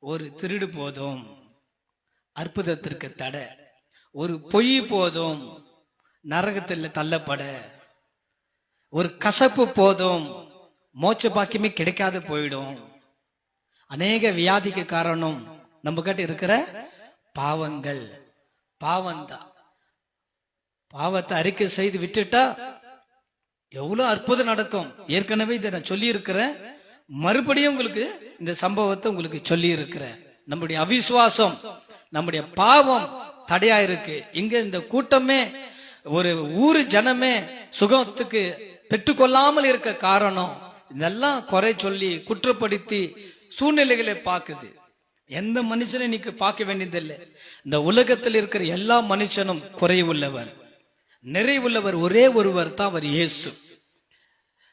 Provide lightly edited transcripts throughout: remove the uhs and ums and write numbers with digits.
ஒரு திருடு போதும் அற்புதத்திற்கு தடை, ஒரு பொய் போதும் நரகத்தில் தள்ளப்பட, ஒரு கசப்பு போதும் மோட்ச பாக்கியமே கிடைக்காது போயிடும். அநேக வியாதிக்கு காரணம் நம்ம கிட்ட இருக்கிற பாவங்கள். பாவம்தான். பாவத்தை அறிக்கை செய்து விட்டுட்டா எவ்வளவு அற்புதம் நடக்கும். ஏற்கனவே இதை நான் சொல்லி இருக்கிறேன், மறுபடியும் உங்களுக்கு இந்த சம்பவத்தை உங்களுக்கு சொல்லி இருக்கிறேன். நம்முடைய அவிசுவாசம், நம்முடைய பாவம் தடையா இருக்கு. இங்க இந்த கூட்டமே, ஒரு ஊரு ஜனமே சுகத்துக்கு பெற்றுக்கொள்ளாமல் இருக்க காரணம் இதெல்லாம் குறை சொல்லி குற்றப்படுத்தி சூழ்நிலைகளை பார்க்குது. எந்த மனுஷனை இன்னைக்கு பார்க்க வேண்டியதில்லை. இந்த உலகத்தில் இருக்கிற எல்லா மனுஷனும் குறைவுள்ளவர், நிறைவுள்ளவர் ஒரே ஒருவர் தான், அவர் இயேசு.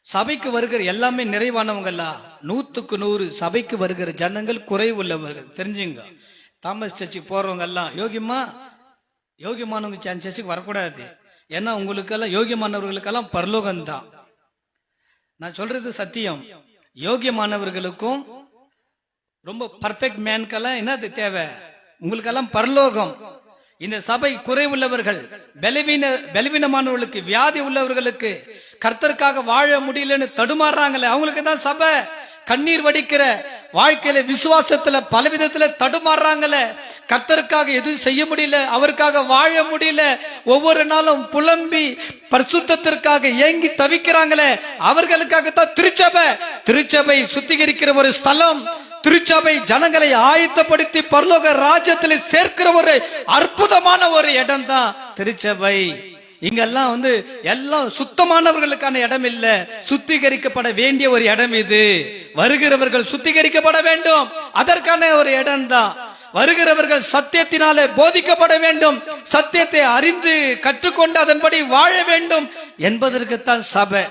சபைக்கு வருகிற எல்லாமே நிறைவானவங்களா? 100க்கு 100 சபைக்கு வருகிற ஜனங்கள் குறைவுள்ளவர்கள். தெரிஞ்சுங்க. தாமஸ் சர்ச்சுக்கு போறவங்க எல்லாம் யோகியமானவங்க சர்ச்சுக்கு வரக்கூடாது. ஏன்னா உங்களுக்கெல்லாம் யோகியமானவர்களுக்கெல்லாம் பரலோகம் தான். நான் சொல்றது சத்தியம். யோகியமானவர்களுக்கும் ரொம்ப பர்ஃபெக்ட் மேன்கெல்லாம் என்னது தேவை? உங்களுக்கெல்லாம் பரலோகம். இந்த சபை குறைவுள்ளவர்கள், பலவீனமானவர்களுக்கு, வியாதி உள்ளவர்களுக்கு, கர்த்தருக்காக வாழ முடியலன்னு தடுமாறுறாங்களே, அவங்களுக்கு தான் சபை. கண்ணீர் வடிக்கிற வாழ்க்கையில, விசுவாசத்துல பலவிதத்துல தடுமாறுறாங்களே, கர்த்தருக்காக எதுவும் செய்ய முடியல, அவருக்காக வாழ முடியல, ஒவ்வொரு நாளும் புலம்பி பரிசுத்தத்திற்காக ஏங்கி தவிக்கிறாங்களே, அவர்களுக்காகத்தான் திருச்சபை. திருச்சபை சுத்திகரிக்கிற ஒரு ஸ்தலம். திருச்சபை ஜனங்களை ஆயத்தப்படுத்தி பரலோக ராஜ்யத்தில் சேர்க்கிற ஒரு அற்புதமான ஒரு இடம் தான் திருச்சபை. இங்கெல்லாம் எல்லாம் சுத்தமானவர்களுக்கான இடம் இல்ல, சுத்திகரிக்கப்பட வேண்டிய ஒரு இடம் இது. வருகிறவர்கள் சுத்திகரிக்கப்பட வேண்டும், அதற்கான ஒரு இடம் தான். வருகிறவர்கள் சத்தியத்தினாலே போதிக்கப்பட வேண்டும், சத்தியத்தை அறிந்து கற்றுக்கொண்டு அதன்படி வாழ வேண்டும் என்பதற்குத்தான் சபை.